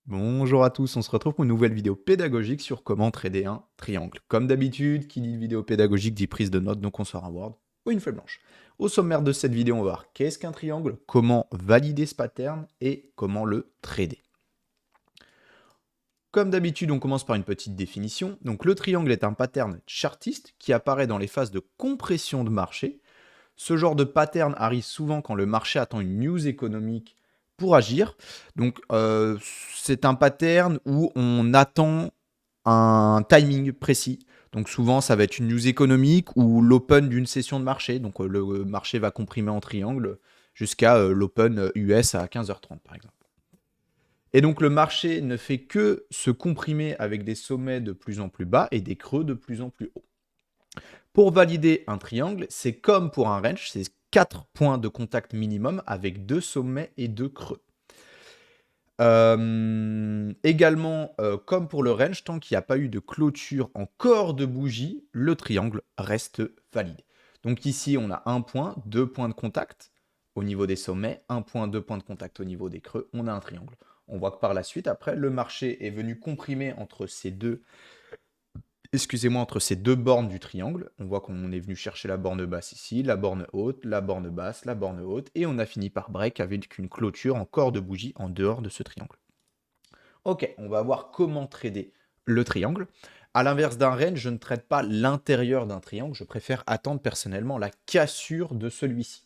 Bonjour à tous, on se retrouve pour une nouvelle vidéo pédagogique sur comment trader un triangle. Comme d'habitude, qui dit vidéo pédagogique dit prise de notes, donc on sort un Word ou une feuille blanche. Au sommaire de cette vidéo, on va voir qu'est-ce qu'un triangle, comment valider ce pattern et comment le trader. Comme d'habitude, on commence par une petite définition. Donc le triangle est un pattern chartiste qui apparaît dans les phases de compression de marché. Ce genre de pattern arrive souvent quand le marché attend une news économique pour agir. Donc, c'est un pattern où on attend un timing précis. Donc souvent, ça va être une news économique ou l'open d'une session de marché. Donc, le marché va comprimer en triangle jusqu'à l'open US à 15h30, par exemple. Et donc, le marché ne fait que se comprimer avec des sommets de plus en plus bas et des creux de plus en plus hauts. Pour valider un triangle, c'est comme pour un range, c'est 4 points de contact minimum avec 2 sommets et 2 creux. Également, comme pour le range, tant qu'il n'y a pas eu de clôture en corps de bougie, le triangle reste valide. Donc ici, on a 1 point, 2 points de contact au niveau des sommets, 1 point, 2 points de contact au niveau des creux, on a un triangle. On voit que par la suite, après, le marché est venu comprimer entre ces deux entre ces deux bornes du triangle. On voit qu'on est venu chercher la borne basse ici, la borne haute, la borne basse, la borne haute, et on a fini par break avec une clôture en corps de bougie en dehors de ce triangle. Ok, on va voir comment trader le triangle. À l'inverse d'un range, je ne trade pas l'intérieur d'un triangle, je préfère attendre personnellement la cassure de celui-ci.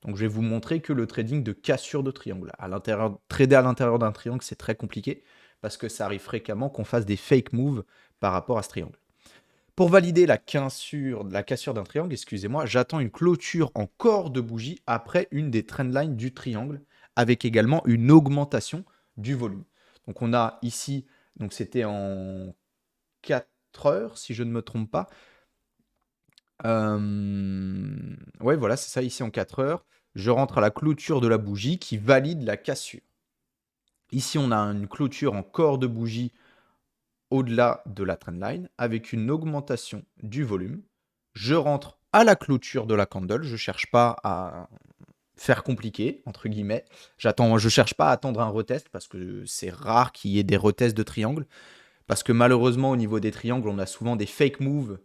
Donc je vais vous montrer que le trading de cassure de triangle. Trader à l'intérieur d'un triangle, c'est très compliqué parce que ça arrive fréquemment qu'on fasse des fake moves par rapport à ce triangle. Pour valider la cassure d'un triangle, excusez-moi, j'attends une clôture en corps de bougie après une des trendlines du triangle, avec également une augmentation du volume. Donc on a ici, donc c'était en 4 heures, si je ne me trompe pas. Ouais, voilà, c'est ça, ici en 4 heures. Je rentre à la clôture de la bougie qui valide la cassure. Ici, on a une clôture en corps de bougie au-delà de la trendline avec une augmentation du volume. Je rentre à la clôture de la candle. Je ne cherche pas à faire compliqué, entre guillemets. Je ne cherche pas à attendre un retest parce que c'est rare qu'il y ait des retests de triangles. Parce que malheureusement, au niveau des triangles, on a souvent des fake moves.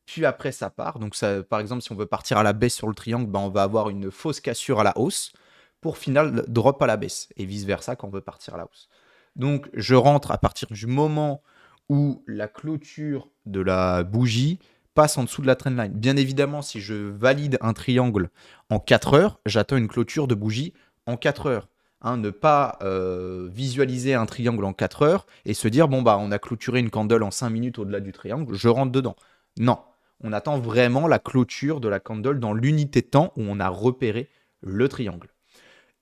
Puis après, ça part. Donc, ça, par exemple, si on veut partir à la baisse sur le triangle, ben, on va avoir une fausse cassure à la hausse pour final drop à la baisse. Et vice-versa quand on veut partir à la hausse. Donc, je rentre à partir du moment où la clôture de la bougie passe en dessous de la trendline. Bien évidemment, si je valide un triangle en 4 heures, j'attends une clôture de bougie en 4 heures. Hein, ne pas visualiser un triangle en 4 heures et se dire, bon, bah, on a clôturé une candle en 5 minutes au-delà du triangle, je rentre dedans. Non, on attend vraiment la clôture de la candle dans l'unité de temps où on a repéré le triangle.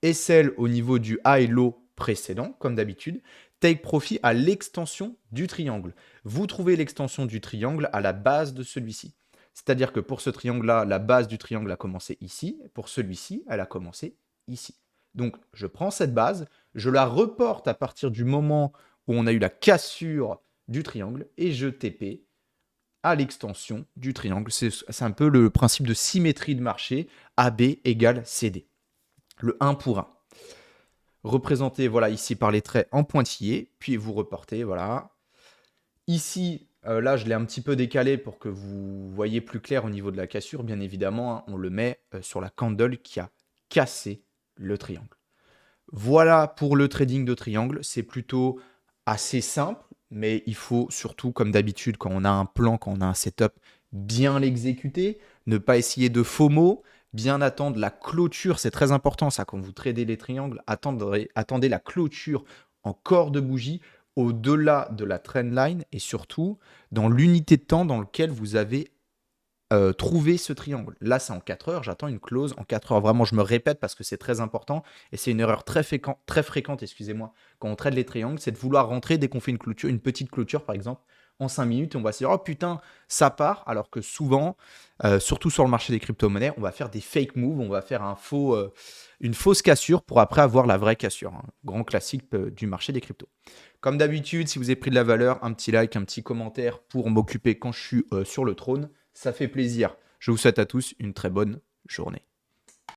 Et celle au niveau du high low précédent, comme d'habitude, take profit à l'extension du triangle. Vous trouvez l'extension du triangle à la base de celui-ci. C'est-à-dire que pour ce triangle-là, la base du triangle a commencé ici. Pour celui-ci, elle a commencé ici. Donc, je prends cette base, je la reporte à partir du moment où on a eu la cassure du triangle et je TP à l'extension du triangle. C'est un peu le principe de symétrie de marché, AB égale CD. Le 1 pour 1. Représenté voilà, ici par les traits en pointillés, puis vous reportez, voilà. Ici, là, je l'ai un petit peu décalé pour que vous voyez plus clair au niveau de la cassure. Bien évidemment, hein, on le met sur la candle qui a cassé le triangle. Voilà pour le trading de triangle. C'est plutôt assez simple, mais il faut surtout, comme d'habitude, quand on a un plan, quand on a un setup, bien l'exécuter, ne pas essayer de FOMO, bien attendre la clôture. C'est très important ça, quand vous tradez les triangles, attendez la clôture en corps de bougie au-delà de la trendline et surtout dans l'unité de temps dans lequel vous avez trouver ce triangle. Là, c'est en 4 heures, j'attends une close en 4 heures. Vraiment, je me répète parce que c'est très important et c'est une erreur très fréquente, excusez-moi, quand on trade les triangles, c'est de vouloir rentrer dès qu'on fait une petite clôture, par exemple, en 5 minutes, et on va se dire, oh putain, ça part, alors que souvent, surtout sur le marché des crypto-monnaies, on va faire des fake moves, on va faire une fausse cassure pour après avoir la vraie cassure. Hein. Grand classique du marché des cryptos. Comme d'habitude, si vous avez pris de la valeur, un petit like, un petit commentaire pour m'occuper quand je suis sur le trône. Ça fait plaisir. Je vous souhaite à tous une très bonne journée.